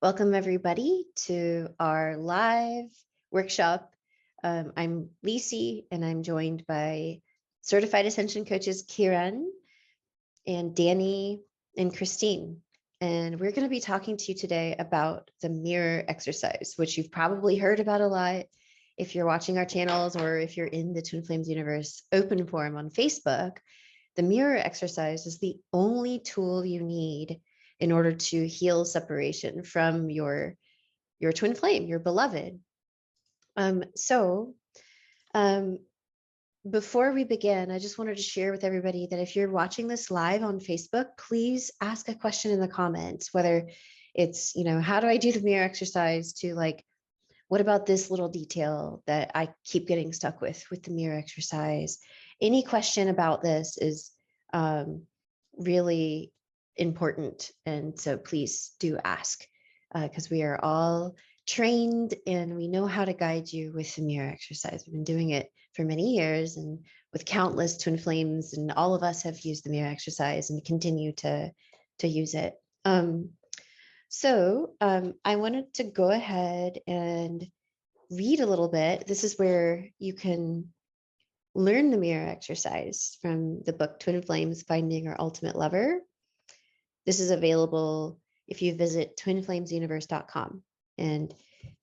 Welcome everybody to our live workshop. I'm Leesie and I'm joined by Certified Ascension Coaches Kiran and Dany and Christine. And we're going to be talking to you today about the mirror exercise, which you've probably heard about a lot if you're watching our channels or if you're in the Twin Flames Universe open forum on Facebook. The mirror exercise is the only tool you need in order to heal separation from your twin flame, your beloved. Before we begin, I just wanted to share with everybody that if you're watching this live on Facebook, please ask a question in the comments, whether it's, how do I do the mirror exercise, to like, what about this little detail that I keep getting stuck with the mirror exercise? Any question about this is really important. And so please do ask, because we are all trained and we know how to guide you with the mirror exercise. We've been doing it for many years and with countless twin flames, and all of us have used the mirror exercise and continue to use it. I wanted to go ahead and read a little bit. This is where you can learn the mirror exercise from the book Twin Flames, Finding Our Ultimate Lover. This is available if you visit twinflamesuniverse.com. And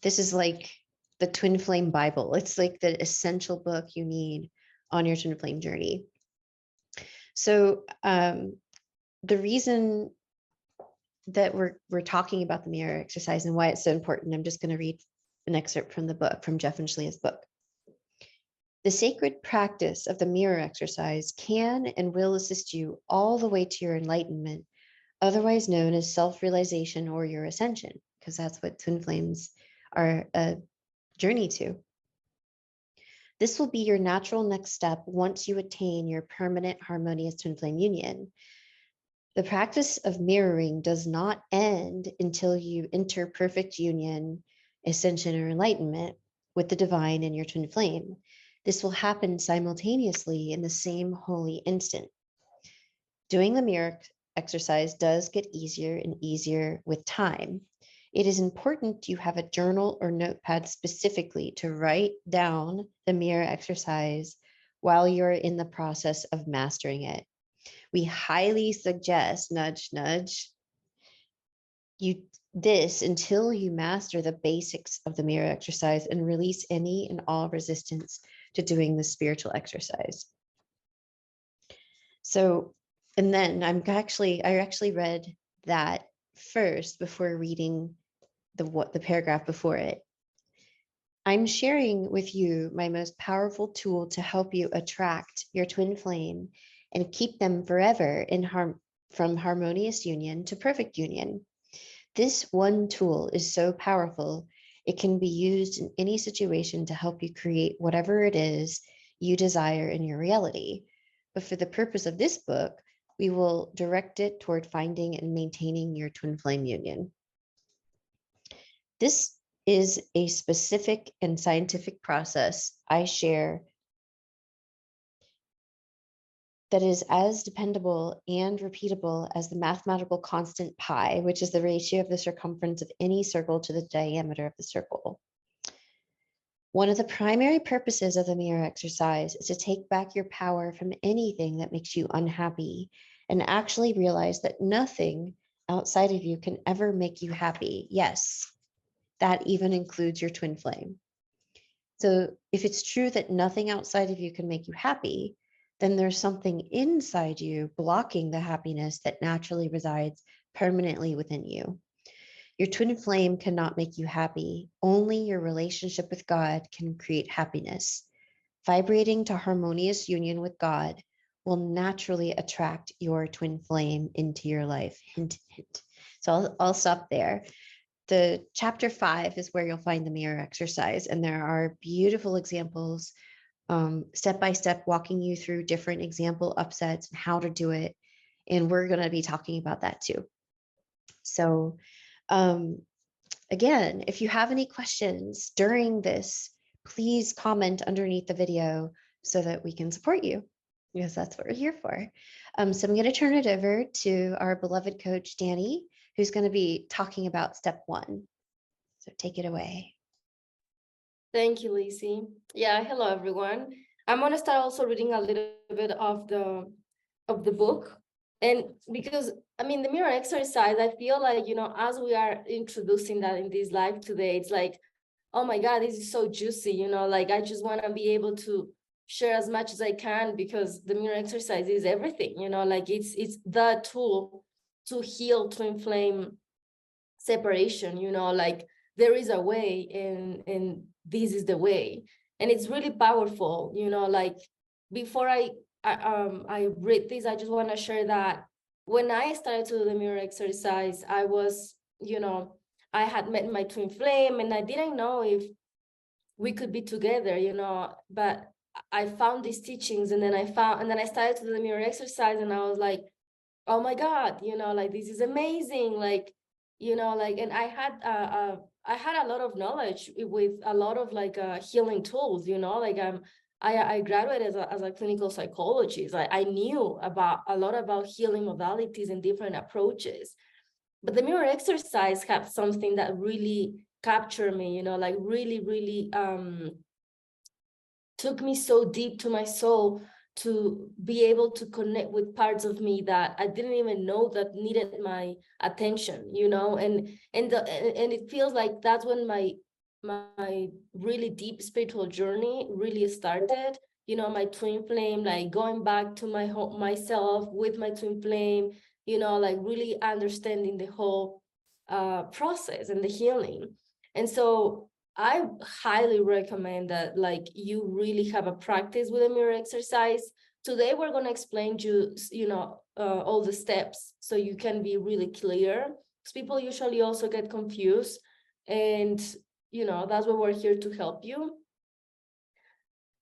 this is like the Twin Flame Bible. It's like the essential book you need on your twin flame journey. So the reason that we're talking about the mirror exercise and why it's so important, I'm just going to read an excerpt from the book, from Jeff and Shlea's book. The sacred practice of the mirror exercise can and will assist you all the way to your enlightenment, otherwise known as self-realization or your ascension, because that's what twin flames are a journey to. This will be your natural next step once you attain your permanent harmonious twin flame union. The practice of mirroring does not end until you enter perfect union, ascension, or enlightenment with the divine in your twin flame. This will happen simultaneously in the same holy instant. Doing the mirror exercise does get easier and easier with time. It is important you have a journal or notepad specifically to write down the mirror exercise while you're in the process of mastering it. We highly suggest, nudge, nudge, this until you master the basics of the mirror exercise and release any and all resistance to doing the spiritual exercise. So, and then I actually read that first before reading the paragraph before it. I'm sharing with you my most powerful tool to help you attract your twin flame and keep them forever from harmonious union to perfect union. This one tool is so powerful, it can be used in any situation to help you create whatever it is you desire in your reality. But for the purpose of this book, we will direct it toward finding and maintaining your twin flame union. This is a specific and scientific process I share that is as dependable and repeatable as the mathematical constant pi, which is the ratio of the circumference of any circle to the diameter of the circle. One of the primary purposes of the mirror exercise is to take back your power from anything that makes you unhappy and actually realize that nothing outside of you can ever make you happy. Yes, that even includes your twin flame. So if it's true that nothing outside of you can make you happy, then there's something inside you blocking the happiness that naturally resides permanently within you. Your twin flame cannot make you happy. Only your relationship with God can create happiness. Vibrating to harmonious union with God will naturally attract your twin flame into your life. Hint, hint. So I'll stop there. The chapter 5 is where you'll find the mirror exercise, and there are beautiful examples, step by step, walking you through different example upsets and how to do it. And we're going to be talking about that too. So again, if you have any questions during this, please comment underneath the video so that we can support you, because that's what we're here for. So I'm going to turn it over to our beloved coach, Dany, who's going to be talking about step 1. So take it away. Thank you, Leesie. Yeah, hello everyone. I'm gonna start also reading a little bit of the book. And because I mean the mirror exercise, I feel like, as we are introducing that in this live today, it's like, oh my God, this is so juicy, like I just want to be able to share as much as I can, because the mirror exercise is everything, like it's the tool to heal twin flame separation, like there is a way, and this is the way, and it's really powerful, like before I read this, I just want to share that when I started to do the mirror exercise, I was, I had met my twin flame, and I didn't know if we could be together, but I found these teachings, and then I started to do the mirror exercise, and I was like, oh my God, like this is amazing. Like, like, and I had a lot of knowledge with a lot of like healing tools, like I graduated as a clinical psychologist. I knew about a lot about healing modalities and different approaches. But the mirror exercise had something that really captured me, like really, really took me so deep to my soul, to be able to connect with parts of me that I didn't even know that needed my attention, and it feels like that's when my really deep spiritual journey really started. My twin flame, like going back to my home, myself with my twin flame, like really understanding the whole process and the healing. And so I highly recommend that like you really have a practice with a mirror exercise. Today we're going to explain all the steps so you can be really clear, because people usually also get confused, and that's why we're here to help you.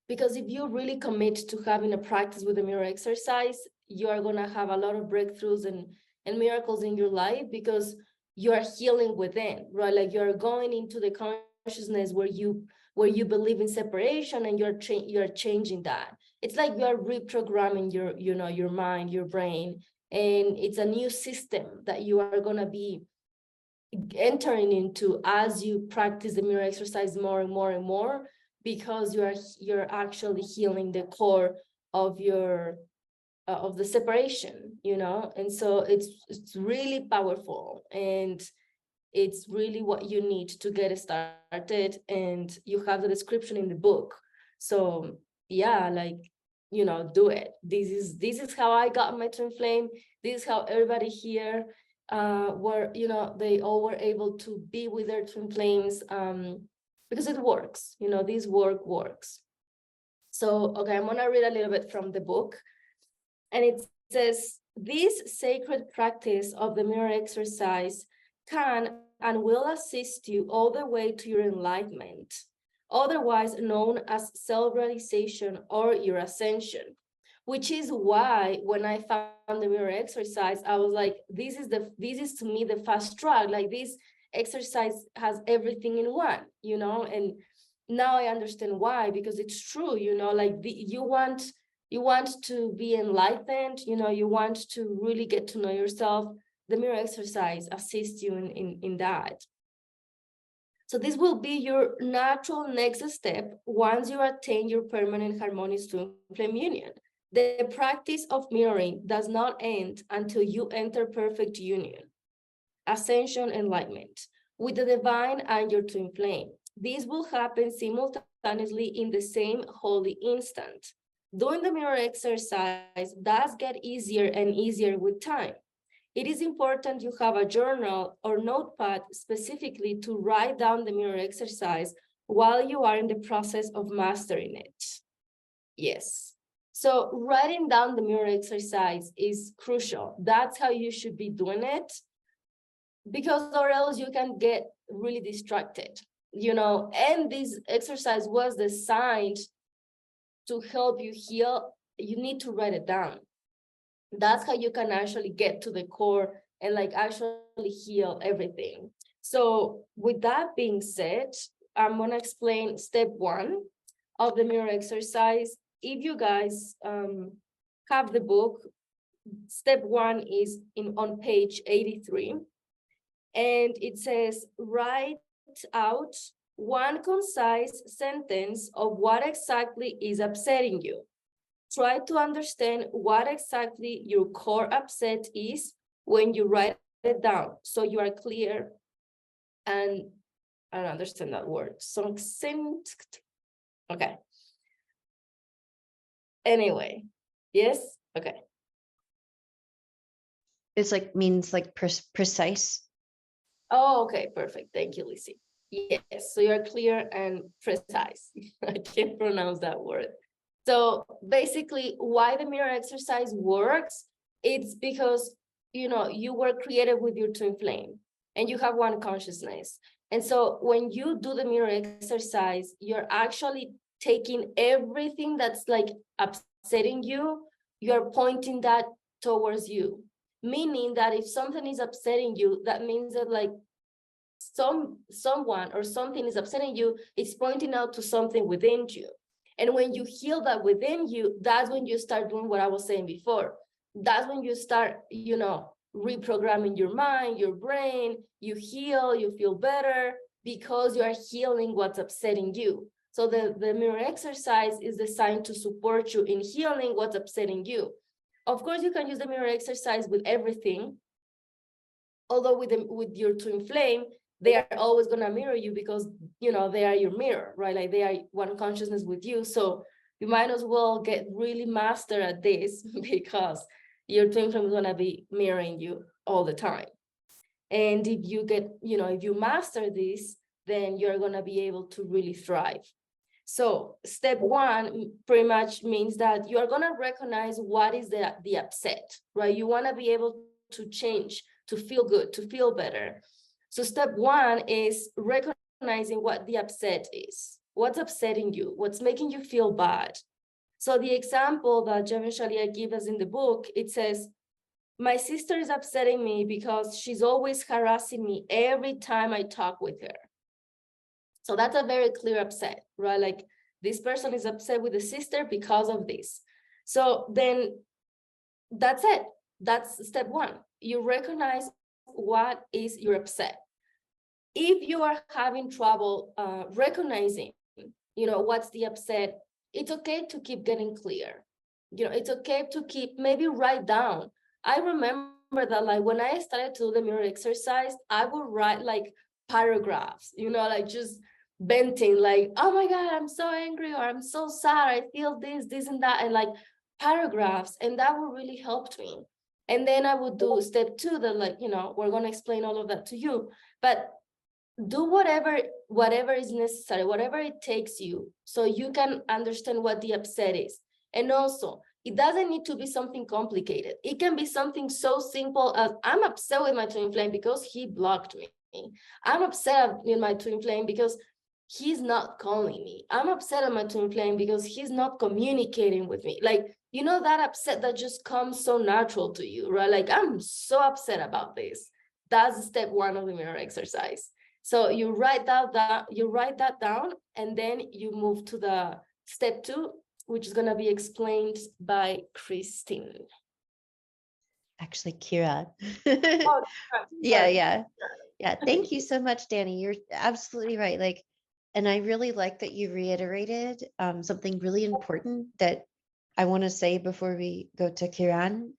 Because if you really commit to having a practice with a mirror exercise, you are going to have a lot of breakthroughs and miracles in your life, because you are healing within, right? Like you're going into the consciousness where you believe in separation, and you're changing that. It's like you are reprogramming your mind, your brain, and it's a new system that you are going to be entering into as you practice the mirror exercise more and more and more, because you're actually healing the core of your of the separation, and so it's really powerful, and it's really what you need to get started, and you have the description in the book. So yeah, like, do it. This is how I got my twin flame. This is how everybody here were, they all were able to be with their twin flames, because it works, this works. So okay, I'm gonna read a little bit from the book, and it says, this sacred practice of the mirror exercise can and will assist you all the way to your enlightenment, otherwise known as self-realization or your ascension. Which is why when I found the mirror exercise, I was like, this is to me the fast track. Like this exercise has everything in one, and now I understand why, because it's true, like you want to be enlightened, you want to really get to know yourself. The mirror exercise assists you in that. So this will be your natural next step once you attain your permanent harmonious twin flame union. The practice of mirroring does not end until you enter perfect union, ascension, enlightenment with the divine and your twin flame. This will happen simultaneously in the same holy instant. Doing the mirror exercise does get easier and easier with time. It is important you have a journal or notepad specifically to write down the mirror exercise while you are in the process of mastering it. Yes. So writing down the mirror exercise is crucial. That's how you should be doing it, because or else you can get really distracted, and this exercise was designed to help you heal. You need to write it down. That's how you can actually get to the core and like actually heal everything. So with that being said, I'm going to explain step 1 of the mirror exercise. If you guys have the book, step 1 is on page 83. And it says, write out one concise sentence of what exactly is upsetting you. Try to understand what exactly your core upset is when you write it down, so you are clear. And I don't understand that word. Succinct. Okay. Anyway, yes. Okay. It's like means like precise. Oh, okay, perfect. Thank you, Leesie. Yes, so you're clear and precise. I can't pronounce that word. So basically, why the mirror exercise works, it's because, you know, you were created with your twin flame and you have one consciousness. And so when you do the mirror exercise, you're actually taking everything that's like upsetting you, you're pointing that towards you. Meaning that if something is upsetting you, that means that like someone or something is upsetting you, it's pointing out to something within you. And when you heal that within you, that's when you start doing what I was saying before. That's when you start, you know, reprogramming your mind, your brain, you heal, you feel better because you are healing what's upsetting you. So the mirror exercise is designed to support you in healing what's upsetting you. Of course, you can use the mirror exercise with everything. Although with your twin flame, they are always going to mirror you because, you know, they are your mirror, right? Like they are one consciousness with you. So you might as well get really master at this because your twin flame is going to be mirroring you all the time. And if you get, you know, if you master this, then you're going to be able to really thrive. So step one pretty much means that you are going to recognize what is the upset, right? You want to be able to change, to feel good, to feel better. So step one is recognizing what the upset is. What's upsetting you? What's making you feel bad? So the example that Jevin Shalia gives us in the book, it says, my sister is upsetting me because she's always harassing me every time I talk with her. So that's a very clear upset, right? Like this person is upset with the sister because of this. So then that's it. That's step one. You recognize what is your upset. If you are having trouble recognizing, you know, what's the upset, it's okay to keep getting clear. You know, it's okay to keep, maybe write down. I remember that like when I started to do the mirror exercise, I would write like paragraphs, you know, like just venting, like, oh my God, I'm so angry, or I'm so sad, I feel this and that, and like paragraphs. And that would really help me. And then I would do step two, that like, you know, we're going to explain all of that to you, but do whatever is necessary, whatever it takes you, so you can understand what the upset is. And also, it doesn't need to be something complicated. It can be something so simple as, I'm upset with my twin flame because he blocked me. I'm upset with my twin flame because he's not calling me. I'm upset at my twin flame because he's not communicating with me. Like, you know, that upset that just comes so natural to you, right? Like, I'm so upset about this. That's step one of the mirror exercise. So you write that down, and then you move to the step two, which is going to be explained by Christine. Actually, Kira. Oh, Yeah. Thank you so much, Dany. You're absolutely right. Like, and I really like that you reiterated something really important that I want to say before we go to Kiran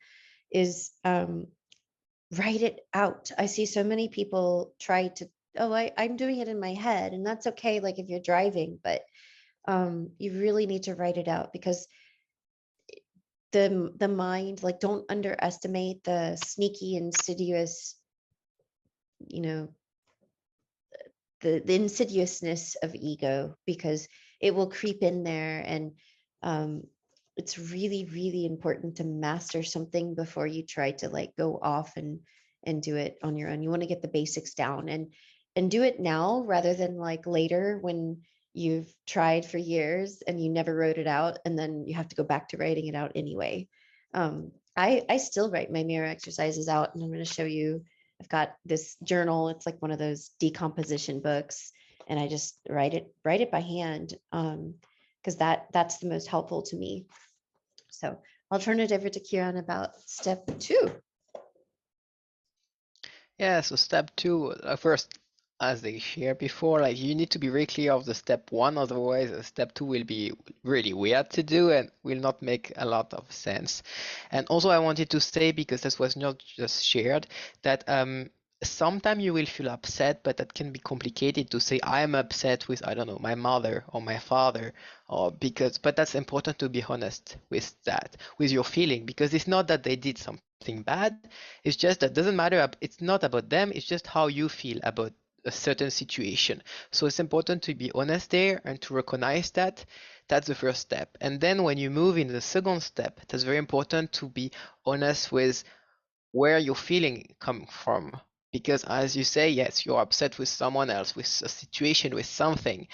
is write it out. I see so many people try to, I'm doing it in my head, and that's okay. Like if you're driving, but you really need to write it out, because the mind, like, don't underestimate the sneaky, insidious, you know, the insidiousness of ego, because it will creep in there. And it's really, really important to master something before you try to like go off and do it on your own. You want to get the basics down and do it now rather than like later when you've tried for years and you never wrote it out, and then you have to go back to writing it out anyway. I still write my mirror exercises out, and I'm going to show you. I've got this journal. It's like one of those decomposition books, and I just write it by hand, because that's the most helpful to me. So I'll turn it over to Kieran about step two. Yeah, so step two, first, as they shared before, like you need to be very clear of the step one, otherwise step two will be really weird to do and will not make a lot of sense. And also I wanted to say, because this was not just shared, that sometimes you will feel upset, but that can be complicated to say I am upset with, I don't know, my mother or my father, or because, but that's important to be honest with that, with your feeling, because it's not that they did something bad. It's just that doesn't matter. It's not about them. It's just how you feel about a certain situation. So it's important to be honest there and to recognize that. That's the first step. And then when you move in the second step, that's very important to be honest with where your feeling come from. Because as you say, yes, you're upset with someone else, with a situation, with something,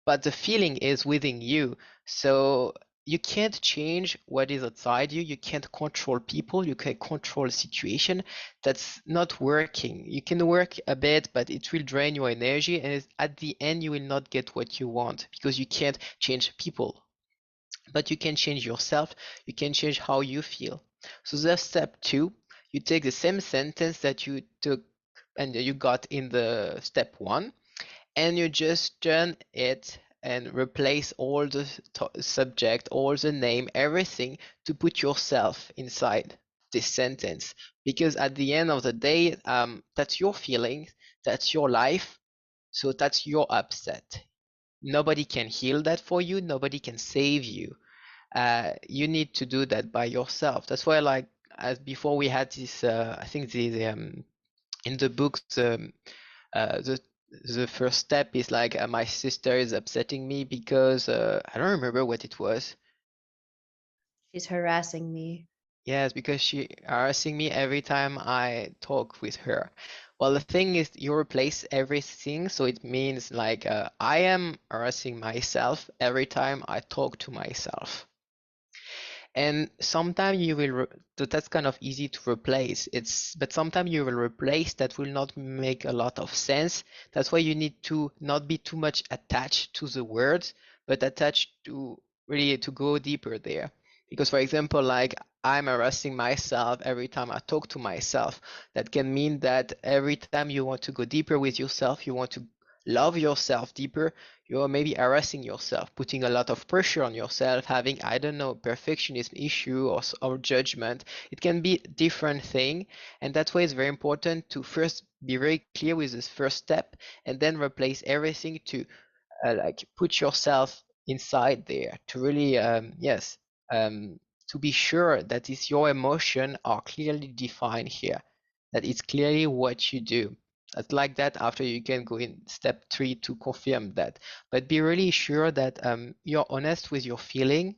but the feeling is within you. So you can't change what is outside you. You can't control people. You can control a situation that's not working. You can work a bit, but it will drain your energy. And at the end, you will not get what you want because you can't change people. But you can change yourself. You can change how you feel. So that's step two. You take the same sentence that you took and you got in the step one, and you just turn it and replace all the subject, all the name, everything to put yourself inside this sentence. Because at the end of the day, that's your feelings, that's your life, so that's your upset. Nobody can heal that for you. Nobody can save you. You need to do that by yourself. That's why, like, as before, we had this. I think in the book, the first step is like my sister is upsetting me because I don't remember what it was. She's harassing me. Yes, because she harassing me every time I talk with her. Well, the thing is, you replace everything, so it means like I am harassing myself every time I talk to myself. And sometimes you will, that's kind of easy to replace. But sometimes you will replace that will not make a lot of sense. That's why you need to not be too much attached to the words, but attached to really to go deeper there. Because for example, like I'm harassing myself every time I talk to myself. That can mean that every time you want to go deeper with yourself, you want to love yourself deeper, you're maybe harassing yourself, putting a lot of pressure on yourself, having, I don't know, perfectionism issue or judgment. It can be a different thing. And that's why it's very important to first be very clear with this first step and then replace everything to like put yourself inside there to really, yes, um, to be sure that is your emotion are clearly defined here, that it's clearly what you do. Like that, after you can go in step three to confirm that. But be really sure that you're honest with your feeling.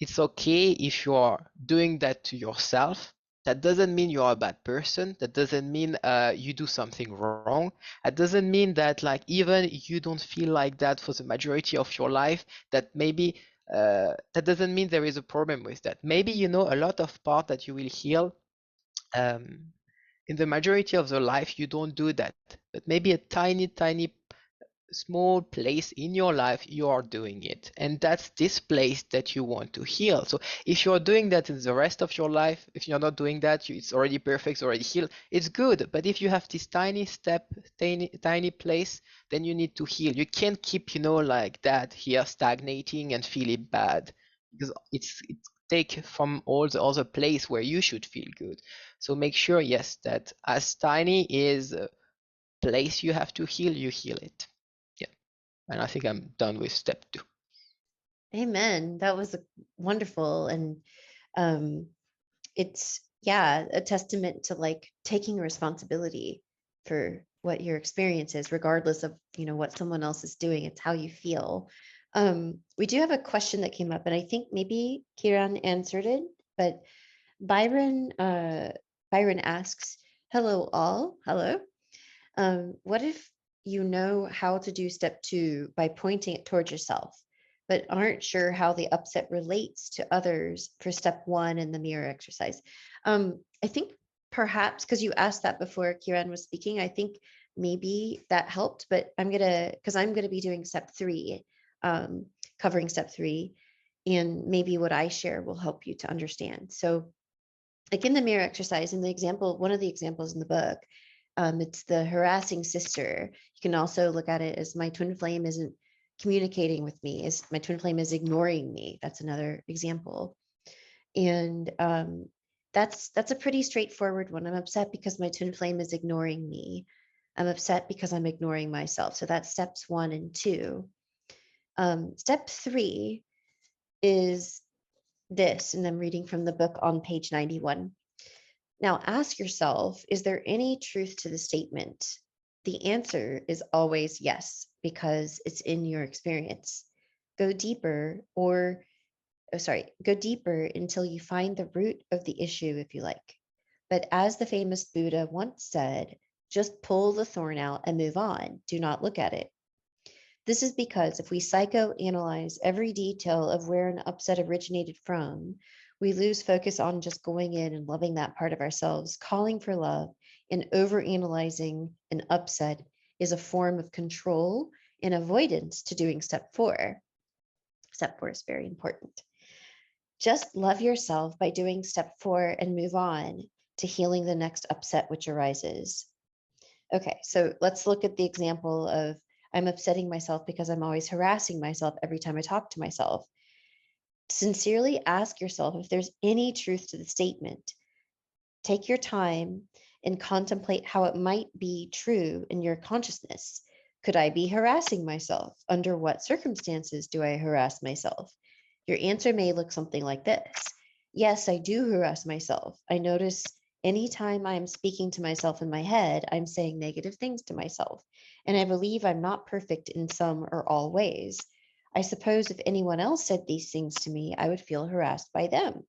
It's okay if you are doing that to yourself. That doesn't mean you're a bad person. That doesn't mean you do something wrong. That doesn't mean that like even you don't feel like that for the majority of your life. That maybe that doesn't mean there is a problem with that. Maybe you know a lot of part that you will heal. Um, in the majority of the life, you don't do that. But maybe a tiny, tiny small place in your life you are doing it, and that's this place that you want to heal. So if you're doing that in the rest of your life, if you're not doing that, it's already perfect, it's already healed, it's good. But if you have this tiny step, tiny place, then you need to heal. You can't keep, like that here stagnating and feeling bad, because it's take from all the other place where you should feel good. So make sure, yes, that as tiny is a place you have to heal, you heal it. Yeah. And I think I'm done with step two. Amen. That was wonderful. And um, it's, yeah, a testament to like taking responsibility for what your experience is, regardless of, what someone else is doing. It's how you feel. We do have a question that came up, and I think maybe Kieran answered it, but Byron, Byron asks, hello all. Hello. What if you know how to do step two by pointing it towards yourself, but aren't sure how the upset relates to others for step one in the mirror exercise? I think perhaps because you asked that before Kieran was speaking, I think maybe that helped, but because I'm gonna be doing step three, covering step three, and maybe what I share will help you to understand. So like in the mirror exercise, in the example, one of the examples in the book, It's the harassing sister. You can also look at it as my twin flame isn't communicating with me, is my twin flame is ignoring me. That's another example. And that's a pretty straightforward one. I'm upset because my twin flame is ignoring me. I'm upset because I'm ignoring myself. So that's steps 1 and 2. Step 3 is this, and I'm reading from the book on page 91. Now ask yourself, is there any truth to the statement? The answer is always yes, because it's in your experience. Go deeper go deeper until you find the root of the issue, if you like. But as the famous Buddha once said, just pull the thorn out and move on. Do not look at it. This is because if we psychoanalyze every detail of where an upset originated from, we lose focus on just going in and loving that part of ourselves. Calling for love and overanalyzing an upset is a form of control and avoidance to doing step 4. Step 4 is very important. Just love yourself by doing step 4 and move on to healing the next upset which arises. Okay, so let's look at the example of I'm upsetting myself because I'm always harassing myself every time I talk to myself. Sincerely ask yourself if there's any truth to the statement. Take your time and contemplate how it might be true in your consciousness. Could I be harassing myself? Under what circumstances do I harass myself? Your answer may look something like this. Yes, I do harass myself. I notice anytime I'm speaking to myself in my head, I'm saying negative things to myself. And I believe I'm not perfect in some or all ways. I suppose if anyone else said these things to me, I would feel harassed by them.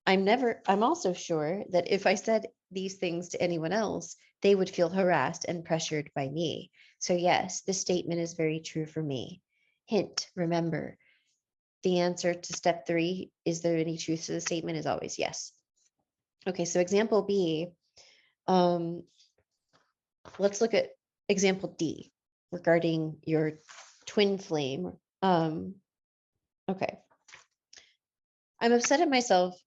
I'm also sure that if I said these things to anyone else, they would feel harassed and pressured by me. So yes, this statement is very true for me. Hint, remember, the answer to step 3, is there any truth to the statement, is always yes. Okay, so example B, let's look at example D regarding your twin flame. Okay. I'm upset at myself.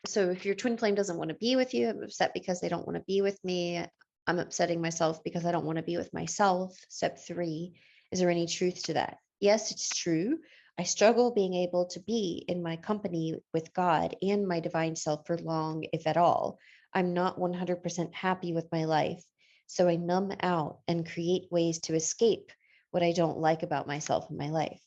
So if your twin flame doesn't want to be with you, I'm upset because they don't want to be with me. I'm upsetting myself because I don't want to be with myself. Step 3, is there any truth to that? Yes, it's true. I struggle being able to be in my company with God and my divine self for long, if at all. I'm not 100% happy with my life. So I numb out and create ways to escape what I don't like about myself and my life.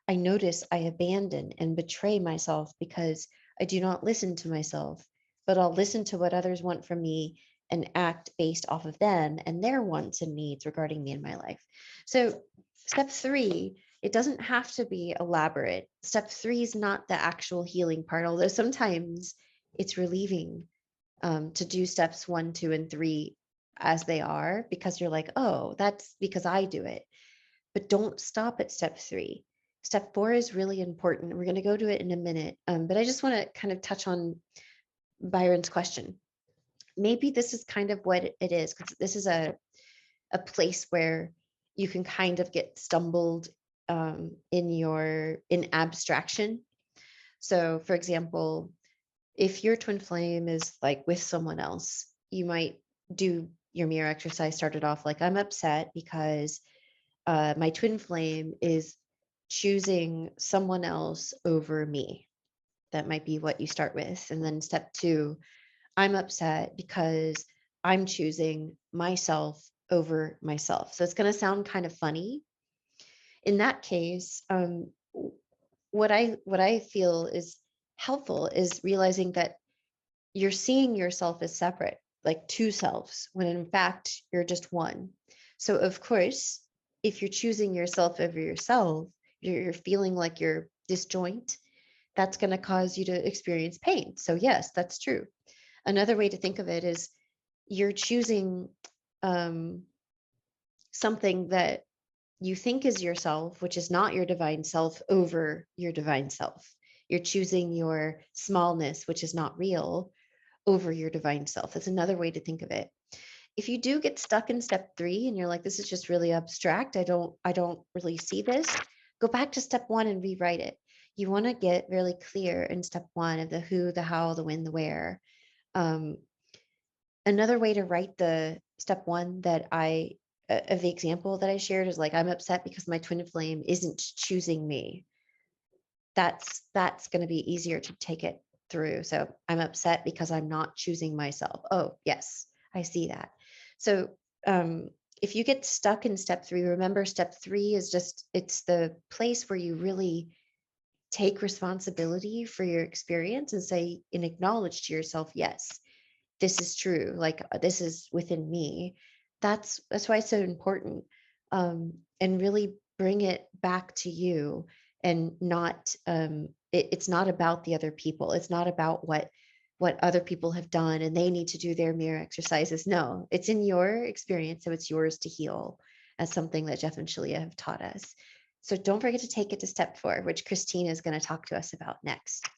I notice I abandon and betray myself because I do not listen to myself, but I'll listen to what others want from me and act based off of them and their wants and needs regarding me in my life. So step 3, it doesn't have to be elaborate. Step 3 is not the actual healing part, although sometimes it's relieving to do steps 1, 2, and 3 as they are, because you're like, oh, that's because I do it. But don't stop at step 3. Step 4 is really important. We're going to go to it in a minute. But I just want to kind of touch on Byron's question. Maybe this is kind of what it is, because this is a place where you can kind of get stumbled in abstraction. So for example, if your twin flame is like with someone else, you might do your mirror exercise started off like, I'm upset because my twin flame is choosing someone else over me. That might be what you start with. And then step 2, I'm upset because I'm choosing myself over myself. So it's going to sound kind of funny. In that case, what I feel is helpful is realizing that you're seeing yourself as separate, like 2 selves, when in fact you're just one. So of course, if you're choosing yourself over yourself, you're feeling like you're disjoint, that's going to cause you to experience pain. So yes, that's true. Another way to think of it is you're choosing something that you think is yourself, which is not your divine self, over your divine self. You're choosing your smallness, which is not real, over your divine self. That's another way to think of it. If you do get stuck in step 3 and you're like, this is just really abstract, I don't really see this, go back to step 1 and rewrite it. You want to get really clear in step 1 of the who, the how, the when, the where. And Another way to write the step one that of the example that I shared is like, I'm upset because my twin flame isn't choosing me. That's going to be easier to take it through. So I'm upset because I'm not choosing myself. Oh, yes, I see that. So if you get stuck in step three, remember step three is just, it's the place where you really take responsibility for your experience and say and acknowledge to yourself, yes, this is true, like this is within me. That's why it's so important. And really bring it back to you, and not it's not about the other people. It's not about what other people have done and they need to do their mirror exercises. No, it's in your experience, so it's yours to heal, as something that Jeff and Shalia have taught us. So don't forget to take it to step 4, which Christine is going to talk to us about next.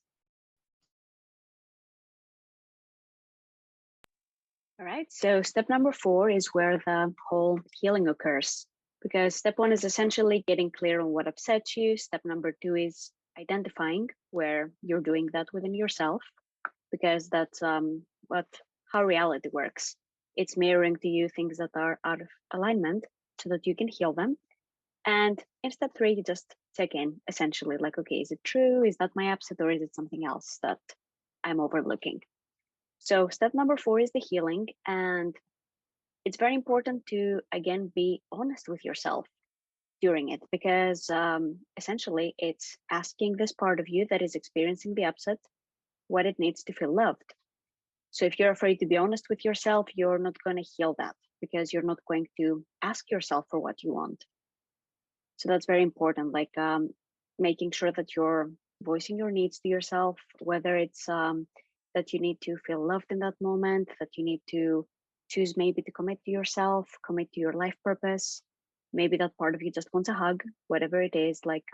All right, so step number 4 is where the whole healing occurs, because step 1 is essentially getting clear on what upsets you. Step number 2 is identifying where you're doing that within yourself, because that's how reality works. It's mirroring to you things that are out of alignment so that you can heal them. And in step 3, you just check in, essentially, like, okay, is it true? Is that my upset, or is it something else that I'm overlooking? So step number 4 is the healing, and it's very important to, again, be honest with yourself during it, because essentially it's asking this part of you that is experiencing the upset what it needs to feel loved. So if you're afraid to be honest with yourself, you're not going to heal that, because you're not going to ask yourself for what you want. So that's very important, like making sure that you're voicing your needs to yourself, whether it's that you need to feel loved in that moment, that you need to choose maybe to commit to yourself, commit to your life purpose. Maybe that part of you just wants a hug, whatever it is. Like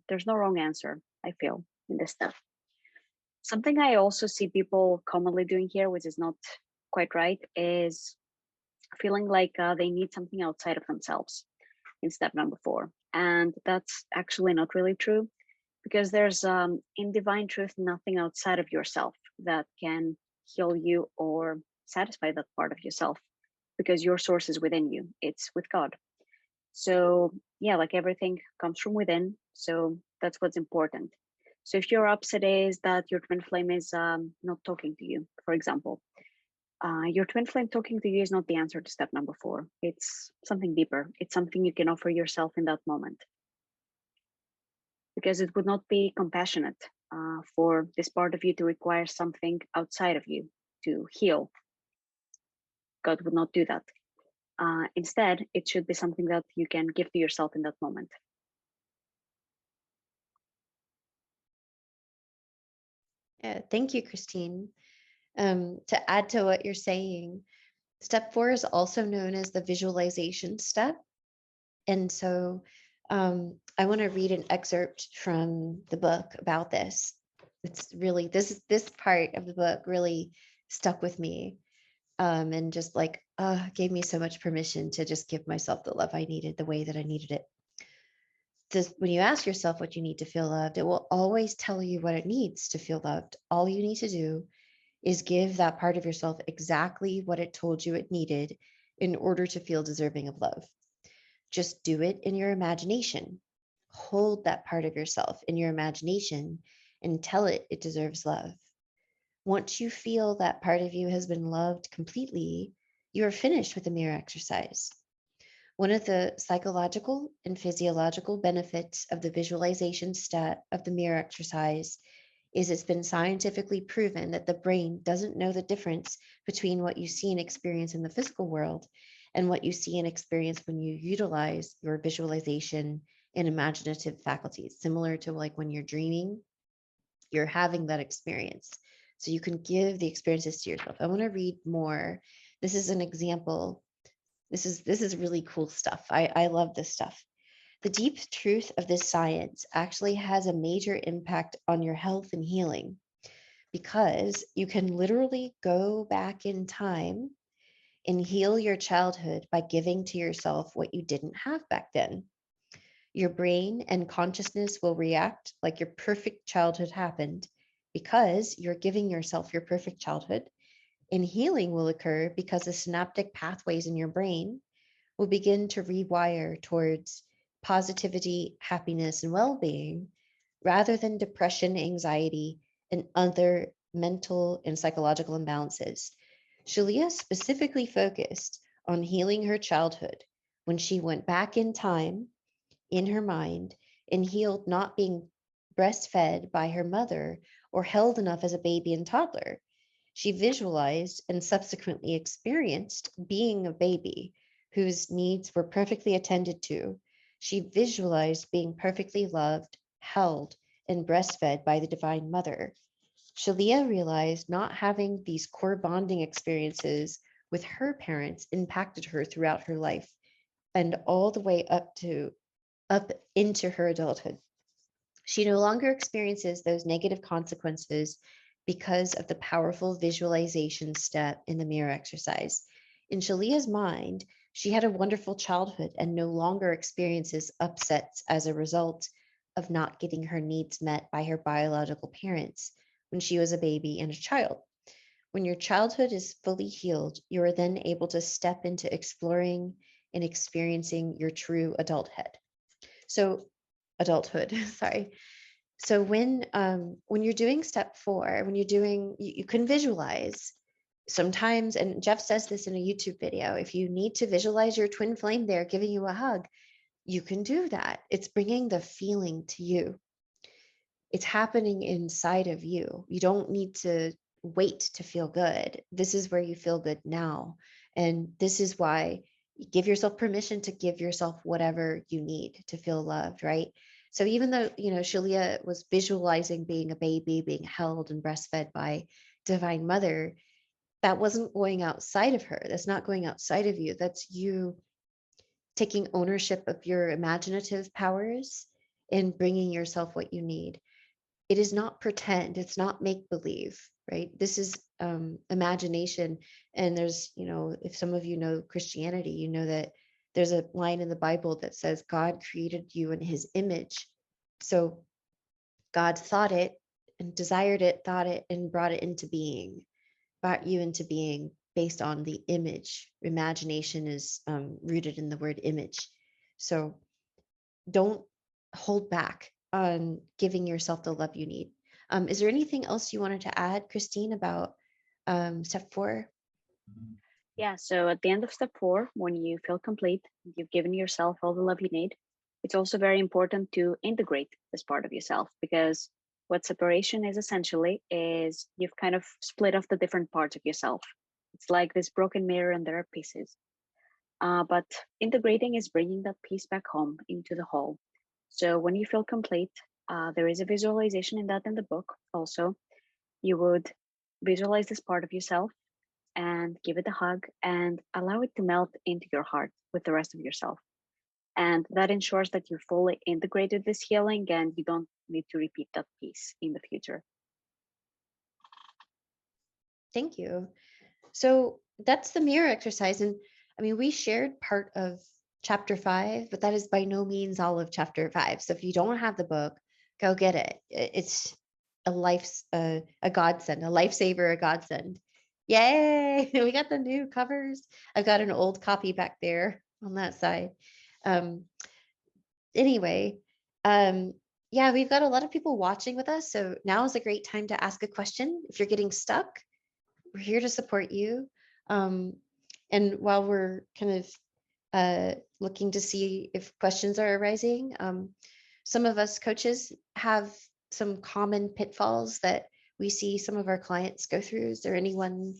there's no wrong answer, I feel, in this stuff. Something I also see people commonly doing here, which is not quite right, is feeling like they need something outside of themselves in step number 4. And that's actually not really true, because there's in divine truth nothing outside of yourself that can heal you or satisfy that part of yourself, because your source is within you. It's with God. So yeah, like everything comes from within. So that's what's important. So if your upset is that your twin flame is not talking to you, for example, your twin flame talking to you is not the answer to step number 4. It's something deeper. It's something you can offer yourself in that moment, because it would not be compassionate for this part of you to require something outside of you to heal. God would not do that. Instead, it should be something that you can give to yourself in that moment. Yeah, thank you, Christine. To add to what you're saying, step 4 is also known as the visualization step. And so I want to read an excerpt from the book about this. It's really, this part of the book really stuck with me, and just like gave me so much permission to just give myself the love I needed the way that I needed it. When you ask yourself what you need to feel loved, it will always tell you what it needs to feel loved. All you need to do is give that part of yourself exactly what it told you it needed in order to feel deserving of love. Just do it in your imagination. Hold that part of yourself in your imagination and tell it it deserves love. Once you feel that part of you has been loved completely, you are finished with the mirror exercise. One of the psychological and physiological benefits of the visualization step of the mirror exercise is it's been scientifically proven that the brain doesn't know the difference between what you see and experience in the physical world and what you see and experience when you utilize your visualization and imaginative faculties. Similar to like when you're dreaming, you're having that experience. So you can give the experiences to yourself. I want to read more. This is an example. This is really cool stuff. I love this stuff. The deep truth of this science actually has a major impact on your health and healing, because you can literally go back in time and heal your childhood by giving to yourself what you didn't have back then. Your brain and consciousness will react like your perfect childhood happened, because you're giving yourself your perfect childhood And healing will occur because the synaptic pathways in your brain will begin to rewire towards positivity, happiness, and well being rather than depression, anxiety, and other mental and psychological imbalances. Shalia specifically focused on healing her childhood when she went back in time in her mind and healed not being breastfed by her mother or held enough as a baby and toddler. She visualized and subsequently experienced being a baby whose needs were perfectly attended to. She visualized being perfectly loved, held, and breastfed by the Divine Mother. Shalia realized not having these core bonding experiences with her parents impacted her throughout her life and all the way up into her adulthood. She no longer experiences those negative consequences because of the powerful visualization step in the mirror exercise. In Shalia's mind, she had a wonderful childhood and no longer experiences upsets as a result of not getting her needs met by her biological parents when she was a baby and a child. When your childhood is fully healed, you are then able to step into exploring and experiencing your true adulthood. Sorry. So when you're doing step 4, when you're doing, you can visualize sometimes, and Jeff says this in a YouTube video, if you need to visualize your twin flame there giving you a hug, you can do that. It's bringing the feeling to you. It's happening inside of you. You don't need to wait to feel good. This is where you feel good now. And this is why you give yourself permission to give yourself whatever you need to feel loved, right? So even though, Shalia was visualizing being a baby, being held and breastfed by Divine Mother, that wasn't going outside of her. That's not going outside of you. That's you taking ownership of your imaginative powers and bringing yourself what you need. It is not pretend, it's not make believe, right? This is imagination. And there's, if some of you know Christianity, you know that there's a line in the Bible that says God created you in his image. So God thought it and desired it, thought it, and brought it into being, brought you into being based on the image. Imagination is rooted in the word image. So don't hold back on giving yourself the love you need. Is there anything else you wanted to add, Christine, about step 4? Yeah, so at the end of step 4, when you feel complete, you've given yourself all the love you need, it's also very important to integrate this part of yourself, because what separation is essentially is you've kind of split off the different parts of yourself. It's like this broken mirror and there are pieces. But integrating is bringing that piece back home into the whole. So when you feel complete, there is a visualization in the book also. You would visualize this part of yourself and give it a hug and allow it to melt into your heart with the rest of yourself. And that ensures that you fully integrated this healing and you don't need to repeat that piece in the future. Thank you. So that's the mirror exercise. And I mean, we shared part of chapter 5, but that is by no means all of chapter 5. So if you don't have the book, go get it. It's a godsend, a lifesaver, a godsend. Yay! We got the new covers. I've got an old copy back there on that side. Anyway, yeah, we've got a lot of people watching with us. So now is a great time to ask a question. If you're getting stuck, we're here to support you. And while we're kind of looking to see if questions are arising, some of us coaches have some common pitfalls that we see some of our clients go through. Is there anyone,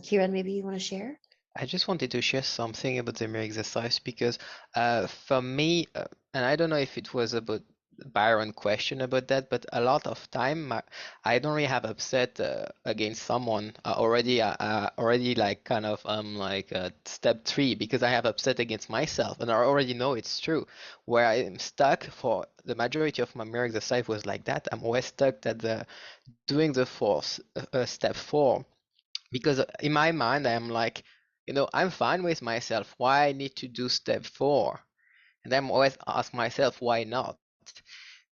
Kieran, maybe you want to share? I just wanted to share something about the mirror exercise because for me, and I don't know if it was about Byron question about that, but a lot of time I don't really have upset against someone already like kind of like step 3 because I have upset against myself and I already know it's true. Where I am stuck for the majority of my mirror exercise was like that. I'm always stuck at the doing the step 4 because in my mind I'm like, I'm fine with myself. Why I need to do step 4? And I'm always ask myself, why not?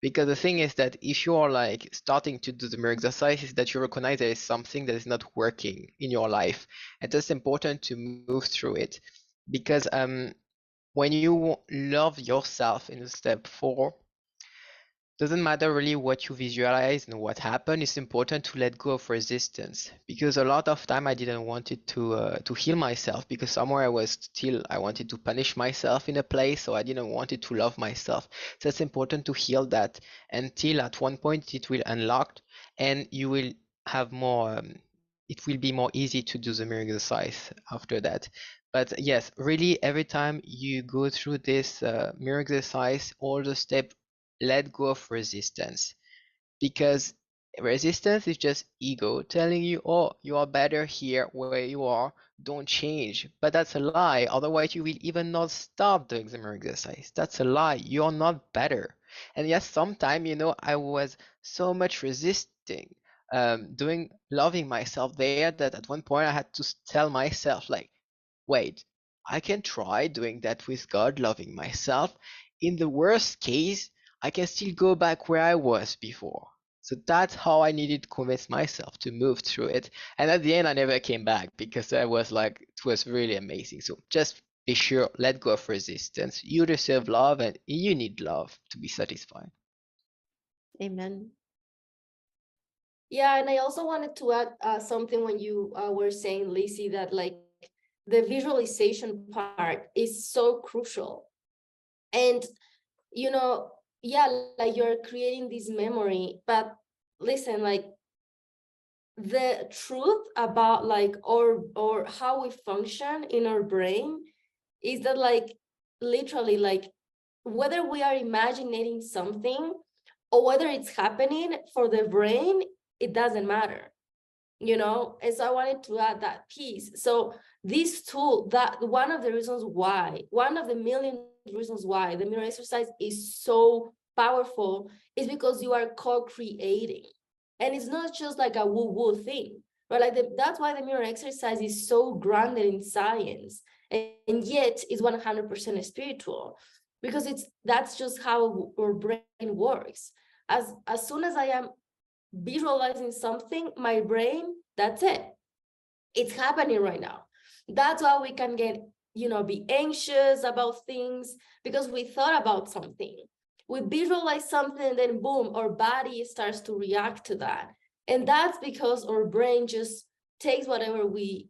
Because the thing is that if you are like starting to do the mirror exercises, that you recognize there is something that is not working in your life, and it's important to move through it. Because when you love yourself in step 4, doesn't matter really what you visualize and what happened. It's important to let go of resistance, because a lot of time I didn't want it to heal myself, because somewhere I wanted to punish myself in a place, so I didn't want it to love myself. So it's important to heal that until at one point it will unlock, and you will have more. It will be more easy to do the mirror exercise after that. But yes, really, every time you go through this mirror exercise, all the steps, let go of resistance, because resistance is just ego telling you, oh, you are better here where you are, don't change. But that's a lie. Otherwise you will even not start doing the mirror exercise. That's a lie. You're not better. And yes, sometimes, I was so much resisting doing loving myself there, that at one point I had to tell myself, like, wait, I can try doing that with God, loving myself. In the worst case, I can still go back where I was before. So that's how I needed to convince myself to move through it. And at the end, I never came back, because I was like, it was really amazing. So just be sure, let go of resistance. You deserve love, and you need love to be satisfied. Amen. Yeah, and I also wanted to add something when you were saying, Leesie, that like the visualization part is so crucial. And, yeah, like you're creating this memory, but listen, like the truth about like or how we function in our brain is that like literally like whether we are imagining something or whether it's happening for the brain, it doesn't matter, and so I wanted to add that piece. So this tool, that one of the reasons why, one of the million reasons why the mirror exercise is so powerful is because you are co-creating, and it's not just like a woo-woo thing, right? Like that's why the mirror exercise is so grounded in science, and yet is 100% spiritual, because that's just how our brain works. As soon as I am visualizing something, my brain, that's it, it's happening right now. That's why we can get, be anxious about things, because we thought about something, we visualize something, and then boom, our body starts to react to that. And that's because our brain just takes whatever we,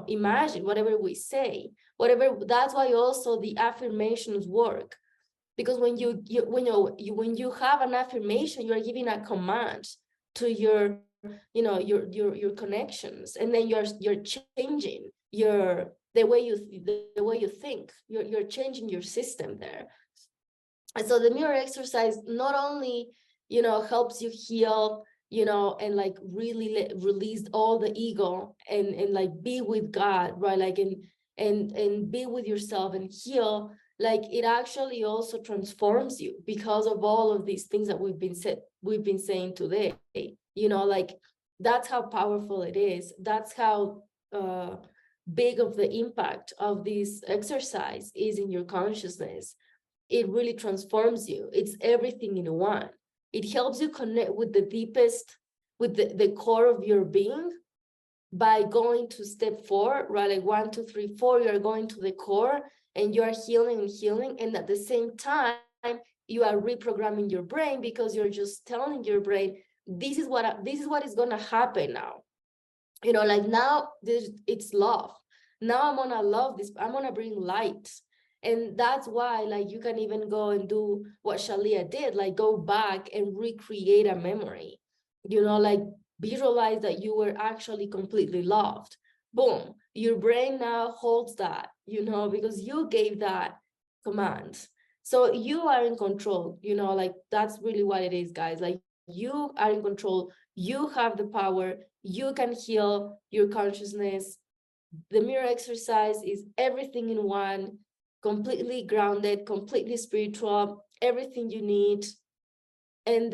imagine, whatever we say, whatever. That's why also the affirmations work, because when you have an affirmation, you are giving a command to your your connections, and then you're changing the way you think. You're changing your system there. And so the mirror exercise not only helps you heal, and like really release all the ego, and like be with God, right? Like and be with yourself and heal. Like it actually also transforms you because of all of these things that we've been saying today. Like that's how powerful it is. That's how big of the impact of this exercise is in your consciousness. It really transforms you. It's everything in one. It helps you connect with the deepest, with the core of your being, by going to step 4, right? Like 1, 2, 3, 4, you're going to the core, and you are healing and healing. And at the same time, you are reprogramming your brain, because you're just telling your brain, this is what is going to happen now. Like now it's love. Now I'm going to love this. I'm going to bring light. And that's why, like, you can even go and do what Shalia did, like go back and recreate a memory, like visualize that you were actually completely loved. Boom, your brain now holds that, because you gave that command. So you are in control, like that's really what it is, guys. Like you are in control. You have the power. You can heal your consciousness. The mirror exercise is everything in one, completely grounded, completely spiritual, everything you need. And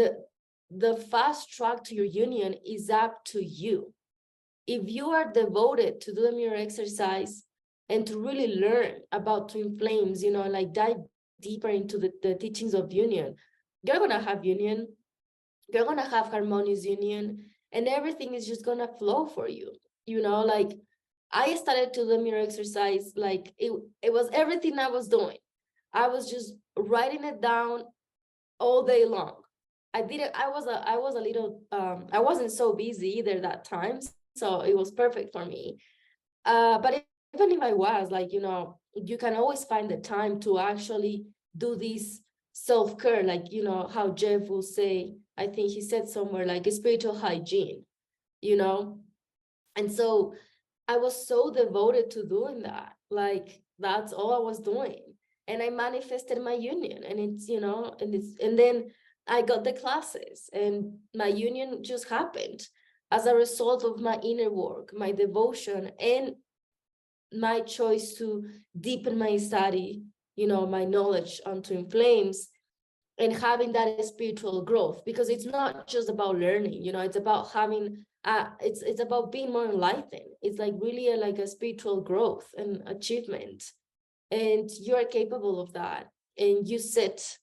the fast track to your union is up to you. If you are devoted to do the mirror exercise and to really learn about twin flames, like dive deeper into the teachings of union, you're gonna have union, you're gonna have harmonious union, and everything is just gonna flow for you. You know, like I started to do mirror exercise, like it was everything I was doing. I was just writing it down all day long. I didn't, I was a little, I wasn't so busy either that time, so it was perfect for me. But even if I was, like, you know, you can always find the time to actually do this self-care, like, you know, how Jeff will say, I think he said somewhere, like spiritual hygiene, you know? And so I was so devoted to doing that. Like, that's all I was doing. And I manifested my union, and it's, you know, and then I got the classes, and my union just happened as a result of my inner work, my devotion, and my choice to deepen my study, you know, my knowledge on twin flames, and having that spiritual growth, because it's not just about learning, you know, it's about having it's about being more enlightened. It's like really like a spiritual growth and achievement, and you're capable of that. And you set,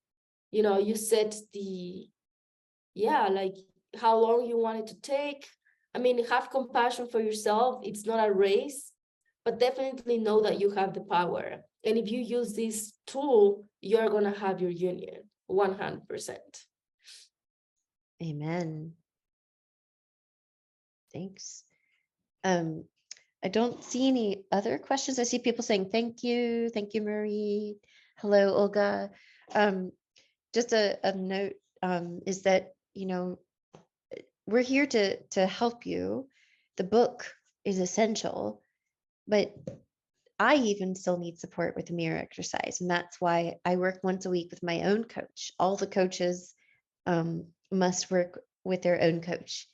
you know, you set the, yeah, like how long you want it to take. I mean, have compassion for yourself. It's not a race, but definitely know that you have the power. And if you use this tool, you're going to have your union 100%. Amen. Thanks. I don't see any other questions. I see people saying thank you, Marie. Hello, Olga. Just a note is that, you know, we're here to help you. The book is essential, but I even still need support with the mirror exercise. And that's why I work once a week with my own coach. All the coaches must work with their own coach.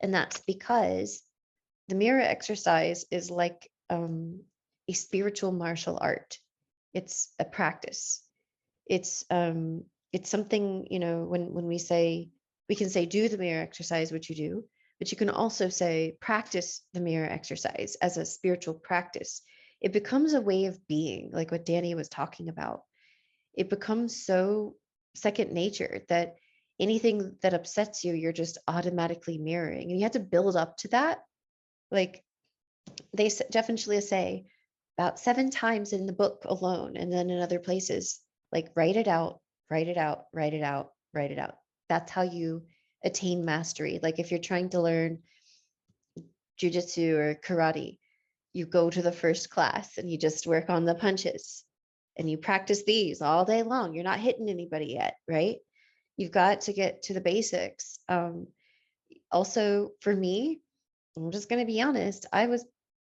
And that's because the mirror exercise is like a spiritual martial art. It's a practice. It's something, you know, when we say, we can say do the mirror exercise, which you do, but you can also say practice the mirror exercise as a spiritual practice. It becomes a way of being, like what Dany was talking about. It becomes so second nature that anything that upsets you, you're just automatically mirroring, and you have to build up to that. Like they definitely say about 7 times in the book alone, and then in other places, like write it out, write it out, write it out, write it out. That's how you attain mastery. Like if you're trying to learn jujitsu or karate, you go to the first class and you just work on the punches and you practice these all day long. You're not hitting anybody yet, right? You've got to get to the basics. Also, for me, I'm just going to be honest. I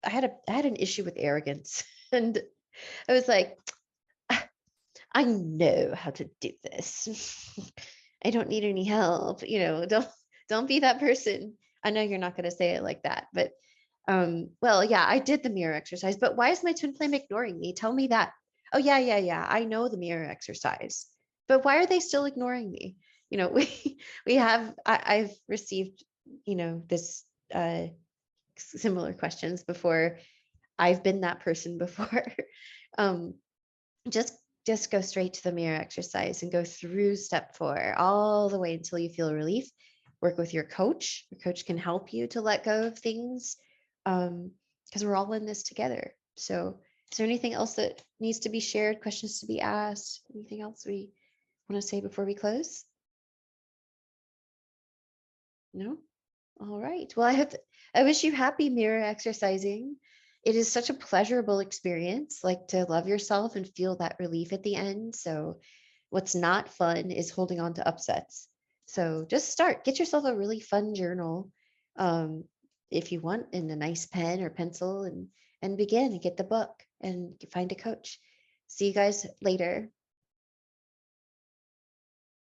had an issue with arrogance, and I was like, I know how to do this. I don't need any help. You know, don't be that person. I know you're not going to say it like that, but well, yeah, I did the mirror exercise, but why is my twin flame ignoring me? Tell me that. Oh yeah. I know the mirror exercise, but why are they still ignoring me? You know, we have I've received, you know, this similar questions before. I've been that person before. um, just go straight to the mirror exercise and go through step 4 all the way until you feel relief. Work with your coach. Your coach can help you to let go of things, because we're all in this together. So is there anything else that needs to be shared, questions to be asked, anything else we want to say before we close? No? All right. Well, I wish you happy mirror exercising. It is such a pleasurable experience, like to love yourself and feel that relief at the end. So what's not fun is holding on to upsets. So just start, get yourself a really fun journal, if you want, and a nice pen or pencil, and begin and get the book and find a coach. See you guys later.